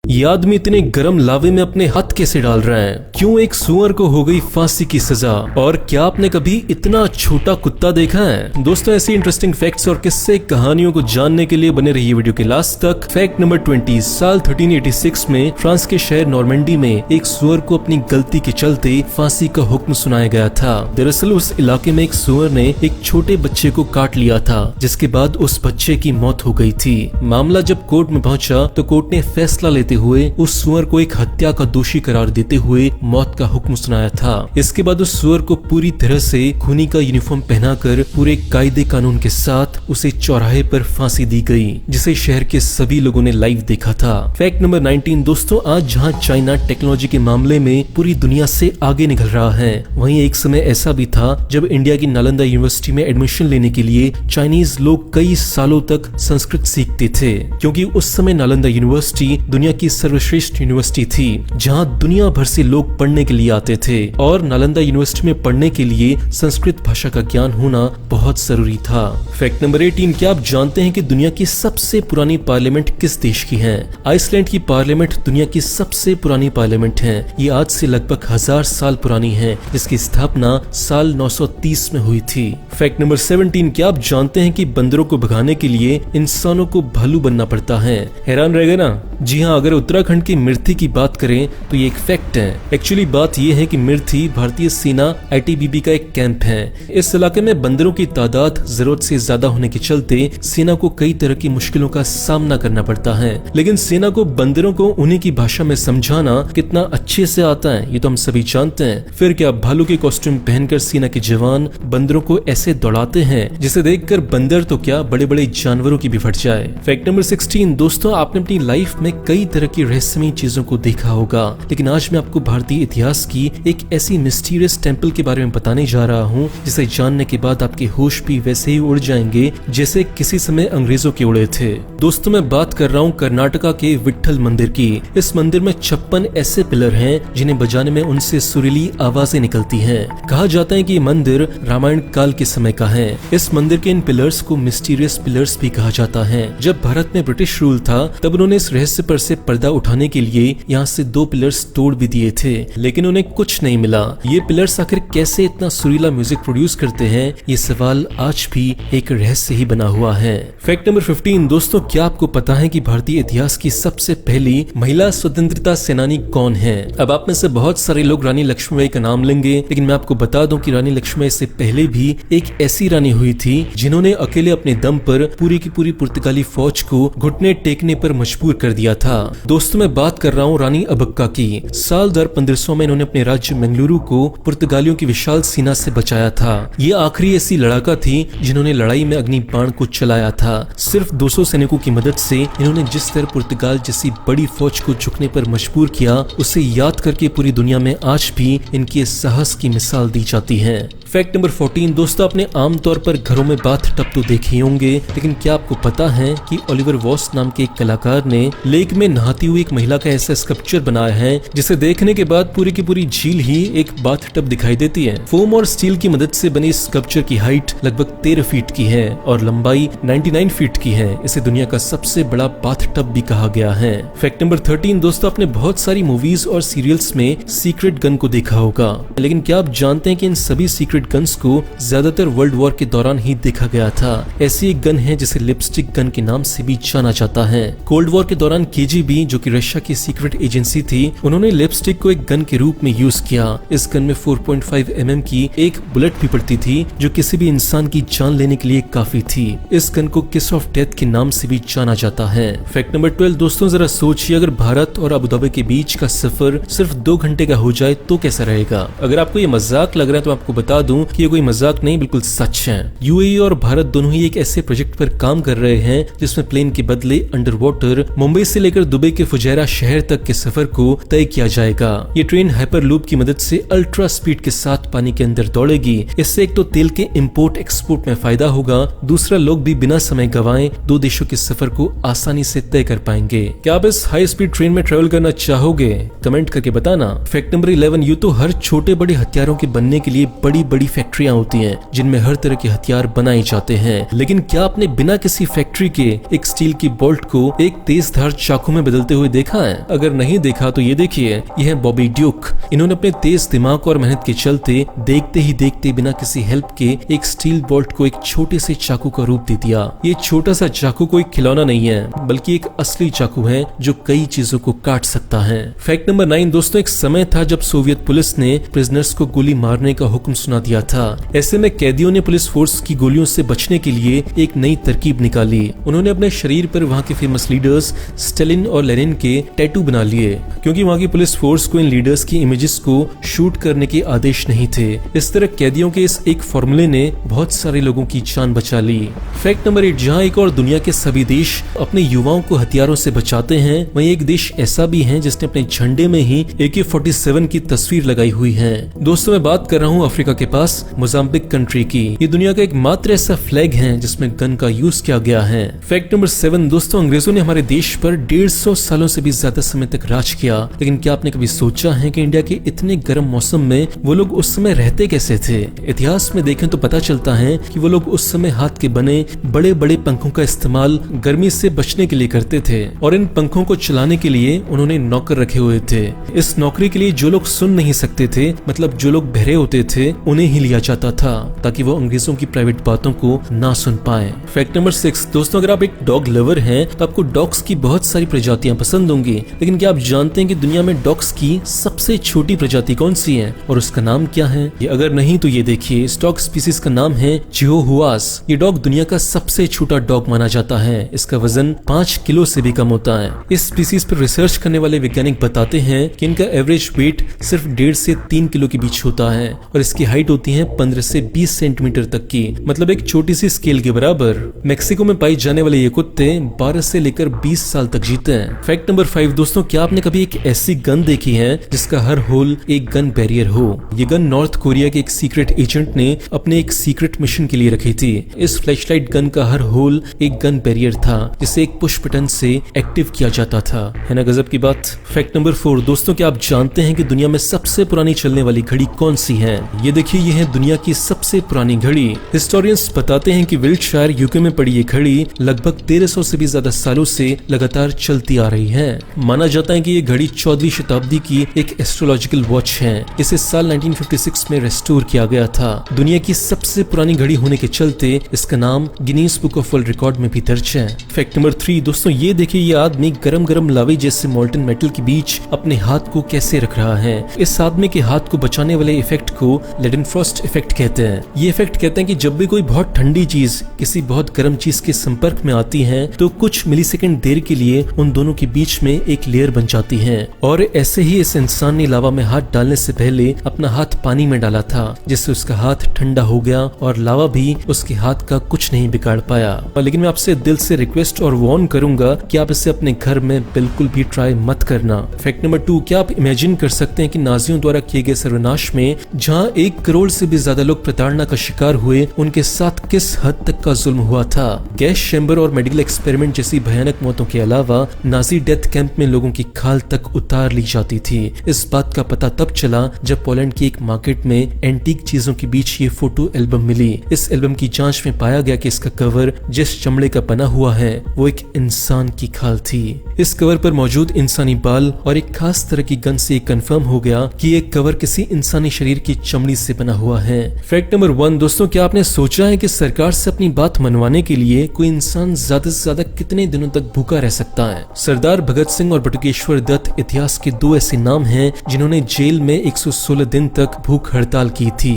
ये आदमी इतने गर्म लावे में अपने हाथ कैसे डाल रहे हैं? क्यों एक सुअर को हो गई फांसी की सजा? और क्या आपने कभी इतना छोटा कुत्ता देखा है? दोस्तों, ऐसी इंटरेस्टिंग फैक्ट्स और किस्से कहानियों को जानने के लिए बने रहिए वीडियो के लास्ट तक। Fact number 20। साल 1386 में फ्रांस के शहर नॉर्मंडी में एक सुअर को अपनी गलती के चलते फांसी का हुक्म सुनाया गया था। दरअसल उस इलाके में एक सुअर ने एक छोटे बच्चे को काट लिया था, जिसके बाद उस बच्चे की मौत हो गई थी। मामला जब कोर्ट में पहुंचा तो कोर्ट ने फैसला लेते हुए उस सुअर को एक हत्या का दोषी करार देते हुए मौत का हुक्म सुनाया था। इसके बाद उस सुअर को पूरी तरह से खूनी का यूनिफॉर्म पहनाकर पूरे कायदे कानून के साथ उसे चौराहे पर फांसी दी गई, जिसे शहर के सभी लोगों ने लाइव देखा था। Fact number 19। दोस्तों, आज जहां चाइना टेक्नोलॉजी के मामले में पूरी दुनिया से आगे निकल रहा है, वहीं एक समय ऐसा भी था जब इंडिया की नालंदा यूनिवर्सिटी में एडमिशन लेने के लिए चाइनीज लोग कई सालों तक संस्कृत सीखते थे, क्योंकि उस समय नालंदा यूनिवर्सिटी दुनिया की सर्वश्रेष्ठ यूनिवर्सिटी थी, जहां दुनिया भर से लोग पढ़ने के लिए आते थे। और नालंदा यूनिवर्सिटी में पढ़ने के लिए संस्कृत भाषा का ज्ञान होना बहुत जरूरी था। Fact number 18। क्या आप जानते हैं कि दुनिया की सबसे पुरानी पार्लियामेंट किस देश की है? आइसलैंड की पार्लियामेंट दुनिया की सबसे पुरानी पार्लियामेंट है। ये आज से लगभग 1000 साल पुरानी है, जिसकी स्थापना साल 930 में हुई थी। Fact number 17। क्या आप जानते हैं कि बंदरों को भगाने के लिए इंसानों को भालू बनना पड़ता है? हैरान रह गए ना? जी हाँ, अगर उत्तराखंड की मिर्थी की बात करें तो ये एक फैक्ट है। एक्चुअली बात ये है कि मिर्थी भारतीय सेना ITBP का एक कैंप है। इस इलाके में बंदरों की तादाद जरूरत से ज्यादा होने के चलते सेना को कई तरह की मुश्किलों का सामना करना पड़ता है, लेकिन सेना को बंदरों को उन्हीं की भाषा में समझाना कितना अच्छे से आता है ये तो हम सभी जानते हैं। फिर क्या भालू के कॉस्ट्यूम पहनकर सेना के जवान बंदरों को ऐसे दौड़ाते हैं जिसे देखकर बंदर तो क्या बड़े बड़े जानवरों की भी फट जाए। Fact number 16। दोस्तों, आपने अपनी लाइफ में कई तरह की रहस्यमयी चीजों को देखा होगा, लेकिन आज मैं आपको भारतीय इतिहास की एक ऐसी मिस्टीरियस टेंपल के बारे में बताने जा रहा हूँ, जिसे जानने के बाद आपके होश भी वैसे ही उड़ जाएंगे जैसे किसी समय अंग्रेजों के उड़े थे। दोस्तों, मैं बात कर रहा हूँ कर्नाटका के विट्ठल मंदिर की। इस मंदिर में 56 ऐसे पिलर हैं जिन्हें बजाने में उनसे सुरीली आवाजें निकलती हैं। कहा जाता है कि ये मंदिर रामायण काल के समय का है। इस मंदिर के इन पिलर्स को मिस्टीरियस पिलर्स भी कहा जाता है। जब भारत में ब्रिटिश रूल था तब उन्होंने इस रहस्य पर से पर्दा उठाने के लिए यहाँ से 2 पिलर्स तोड़ भी दिए थे, लेकिन उन्हें कुछ नहीं मिला। ये पिलर्स आखिर कैसे इतना सुरीला म्यूजिक प्रोड्यूस करते हैं, ये सवाल आज भी एक रहस्य ही बना हुआ है। Fact number 15। दोस्तों, क्या आपको पता है कि भारतीय इतिहास की सबसे पहली महिला स्वतंत्रता सेनानी कौन है? अब आप में से बहुत सारे लोग रानी लक्ष्मीबाई का नाम लेंगे, लेकिन मैं आपको बता दूं कि रानी लक्ष्मीबाई से पहले भी एक ऐसी रानी हुई थी जिन्होंने अकेले अपने दम पर पूरी की पूरी पुर्तगाली फौज को घुटने टेकने पर मजबूर कर दिया था। दोस्तों, मैं बात कर रहा हूँ रानी अबक्का की। साल 1500 में इन्होंने अपने राज्य मंगलुरु को पुर्तगालियों की विशाल सेना से बचाया था। ये आखिरी ऐसी लड़ाका थी जिन्होंने लड़ाई में अग्नि बाण को चलाया था। सिर्फ 200 सैनिकों की मदद से इन्होंने जिस तरह पुर्तगाल जैसी बड़ी फौज को झुकने पर मजबूर किया, उसे याद करके पूरी दुनिया में आज भी इनके साहस की मिसाल दी जाती है। Fact number 14। दोस्तों, आपने आमतौर पर घरों में बाथ टब तो देखे ही होंगे, लेकिन क्या आपको पता है कि ओलिवर वॉस नाम के एक कलाकार ने लेक में नहाती हुई एक महिला का ऐसा स्कल्पचर बनाया है जिसे देखने के बाद पूरी की पूरी झील ही एक बाथ टब दिखाई देती है। फोम और स्टील की मदद से बनी स्कल्पचर की हाइट लगभग 13 फीट की है और लंबाई 99 फीट की है। इसे दुनिया का सबसे बड़ा बाथ टब भी कहा गया है। Fact number 13। दोस्तों, आपने बहुत सारी मूवीज और सीरियल्स में सीक्रेट गन को देखा होगा, लेकिन क्या आप जानते हैं कि इन सभी सीक्रेट गन्स को ज्यादातर वर्ल्ड वॉर के दौरान ही देखा गया था। ऐसी एक गन है जिसे लिपस्टिक गन के नाम से भी जाना जाता है। कोल्ड वॉर के दौरान KGB, जो कि रशिया की सीक्रेट एजेंसी थी, उन्होंने लिपस्टिक को एक गन के रूप में यूज किया। इस गन में 4.5 mm की एक बुलेट भी पड़ती थी, जो किसी भी इंसान की जान लेने के लिए काफी थी। इस गन को किस ऑफ डेथ के नाम से भी जाना जाता है। Fact number 12। दोस्तों, जरा सोचिए, अगर भारत और अबू धाबी के बीच का सफर सिर्फ 2 घंटे का हो जाए तो कैसा रहेगा? अगर आपको ये मजाक लग रहा है तो आपको बता दूं कि ये कोई मजाक नहीं, बिल्कुल सच है। UAE और भारत दोनों ही एक ऐसे प्रोजेक्ट पर काम कर रहे हैं जिसमें प्लेन के बदले अंडर वाटर मुंबई से लेकर दुबई के फुजैरा शहर तक के सफर को तय किया जाएगा। ये ट्रेन हाइपर लूप की मदद से अल्ट्रा स्पीड के साथ पानी के अंदर दौड़ेगी। इससे एक तो तेल के इंपोर्ट एक्सपोर्ट में फायदा होगा, दूसरा लोग भी बिना समय गंवाए 2 देशों के सफर को आसानी से तय कर पाएंगे। क्या आप इस हाई स्पीड ट्रेन में ट्रेवल करना चाहोगे? कमेंट करके बताना। Fact number 11। यूं तो हर छोटे बड़े हथियारों के बनने के लिए बड़ी बड़ी फैक्ट्रियां होती हैं जिनमें हर तरह के हथियार बनाए जाते हैं, लेकिन क्या आपने बिना किसी फैक्ट्री के एक स्टील की बोल्ट को एक तेज धार चाकू में बदलते हुए देखा है? अगर नहीं देखा तो ये देखिए, ये है बॉबी ड्यूक। इन्होंने अपने तेज दिमाग और मेहनत के चलते देखते ही देखते बिना किसी हेल्प के एक स्टील बोल्ट को एक छोटे से चाकू का रूप दे दिया। ये छोटा सा चाकू कोई खिलौना नहीं है, बल्कि एक असली चाकू है जो कई चीजों को काट सकता है। फैक्ट नंबर 9 दोस्तों, एक समय था जब सोवियत पुलिस ने प्रिजनर्स को गोली मारने का हुक्म सुना दिया था। ऐसे में कैदियों ने पुलिस फोर्स की गोलियों से बचने के लिए एक नई तरकीब निकाली। उन्होंने अपने शरीर पर वहाँ के फेमस लीडर्स स्टालिन और लेनिन के टैटू बना लिए, क्योंकि वहाँ की पुलिस फोर्स को इन लीडर्स की इमेजेस को शूट करने के आदेश नहीं थे। इस तरह कैदियों के इस एक फॉर्मूले ने बहुत सारे लोगों की जान बचा ली। फैक्ट नंबर 8, जहाँ एक और दुनिया के सभी देश अपने युवाओं को हथियारों से बचाते हैं, वहीं एक देश ऐसा भी है जिसने अपने झंडे में ही AK-47 की तस्वीर लगाई हुई है। दोस्तों मैं बात कर रहा हूँ अफ्रीका के पास मोजाम्बिक कंट्री की। ये दुनिया का एकमात्र ऐसा फ्लैग है जिसमें गन का यूज किया गया है। फैक्ट नंबर 7 दोस्तों, अंग्रेजों ने हमारे देश पर 150 सालों से भी ज्यादा समय तक राज किया, लेकिन क्या आपने कभी सोचा है कि इंडिया के इतने गर्म मौसम में वो लोग उस समय रहते कैसे थे? इतिहास में देखें तो पता चलता है कि वो लोग उस समय हाथ के बने बड़े बड़े पंखों का इस्तेमाल गर्मी से बचने के लिए करते थे, और इन पंखों को चलाने के लिए उन्होंने नौकर रखे हुए थे। इस नौकरी के लिए जो लोग सुन नहीं सकते थे, मतलब जो लोग बहरे होते थे, उन्हें ही लिया जाता था ताकि वो अंग्रेजों की प्राइवेट बातों को ना सुन पाए। फैक्ट नंबर 6 दोस्तों, अगर आप एक डॉग लवर हैं तो आपको डॉग्स की बहुत सारी प्रजातियां पसंद होंगी, लेकिन क्या आप जानते हैं कि दुनिया में डॉग्स की सबसे छोटी प्रजाति कौन सी है और उसका नाम क्या है? ये अगर नहीं तो ये देखिए, इस डॉग स्पीसीज का नाम है चिहुआहुआस। ये डॉग दुनिया का सबसे छोटा डॉग माना जाता है। इसका वजन 5 किलो से भी कम होता है। इस स्पीसीज पर रिसर्च करने वाले वैज्ञानिक बताते हैं कि इनका एवरेज वेट सिर्फ 1.5 से 3 किलो के बीच होता है, और इसकी हाइट होती है 15 से 20 सेंटीमीटर तक की, मतलब एक छोटी सी स्केल के बराबर। मेक्सिको में पाई जाने वाले ये कुत्ते 12 से लेकर 20 साल तक जीते हैं। फैक्ट नंबर 5 दोस्तों, क्या आपने कभी एक ऐसी गन देखी है जिसका हर होल एक गन बैरियर हो? ये गन नॉर्थ कोरिया के एक सीक्रेट एजेंट ने अपने एक सीक्रेट मिशन के लिए रखी थी। इस फ्लैशलाइट गन का हर होल एक गन बैरियर था, जिसे एक पुश बटन से एक्टिव किया जाता था। है ना गजब की बात। फैक्ट नंबर 4 दोस्तों, क्या आप जानते हैं कि दुनिया में सबसे पुरानी चलने वाली घड़ी कौन सी है? ये देखिए, ये है दुनिया की सबसे पुरानी घड़ी। हिस्टोरियंस बताते हैं कि विल्टशायर यूके में पड़ी ये घड़ी लगभग 1300 से भी ज्यादा सालों से लगातार चलती आ रही है। माना जाता है कि ये घड़ी 14वीं शताब्दी की एक एस्ट्रोलॉजिकल वॉच है। इसे साल 1956 में रेस्टोर किया गया था। दुनिया की सबसे पुरानी घड़ी होने के चलते इसका नाम Guinness book of world record में भी दर्ज है। फैक्ट नंबर 3 दोस्तों, ये देखिए, ये आदमी गरम गरम लावे जैसे मोल्टन मेटल के बीच अपने हाथ को कैसे रख रहा है। इस आदमी के हाथ को बचाने वाले इफेक्ट को लेडेनफ्रॉस्ट इफेक्ट कहते हैं। ये इफेक्ट कहते हैं कि जब भी कोई बहुत ठंडी चीज किसी बहुत गर्म चीज के संपर्क में आती है तो कुछ मिलीसेकंड देर के लिए उन दोनों के बीच में एक लेयर बन जाती है। और ऐसे ही इस इंसान ने लावा में हाथ डालने से पहले अपना हाथ पानी में डाला था, जिससे उसका हाथ ठंडा हो गया और लावा भी उसके हाथ का कुछ नहीं बिगाड़ पाया। लेकिन मैं आपसे दिल से रिक्वेस्ट और वार्न करूंगा कि आप इसे अपने घर में बिल्कुल भी ट्राई मत करना। फैक्ट नंबर 2, क्या आप इमेजिन कर सकते हैं कि नाजियों द्वारा किए गए सर्वनाश में जहां 1 करोड़ से भी ज्यादा लोग प्रताड़ना का शिकार हुए, उनके साथ किस हद तक का जुल्म हुआ था? गैस चैम्बर और मेडिकल एक्सपेरिमेंट जैसी भयानक मौतों के अलावा नाजी डेथ कैंप में लोगों की खाल तक उतार ली जाती थी। इस बात का पता तब चला जब पोलैंड की एक मार्केट में एंटीक चीजों के बीच ये फोटो एल्बम मिली। इस एल्बम की जांच में पाया गया कि इसका कवर जिस चमड़े का बना हुआ है वो एक इंसान की खाल थी। इस कवर पर मौजूद इंसानी बाल और एक खास तरह की गन से कंफर्म हो गया कि ये कवर किसी इंसानी शरीर की चमड़ी से बना हुआ है। फैक्ट नंबर 1 दोस्तों, क्या आपने सोचा है कि सरकार से अपनी बात मनवाने के लिए कोई इंसान ज्यादा से ज्यादा कितने दिनों तक भूखा रह सकता है? सरदार भगत सिंह और बटुकेश्वर दत्त इतिहास के 2 ऐसे नाम हैं जिन्होंने जेल में 116 दिन तक भूख हड़ताल की थी।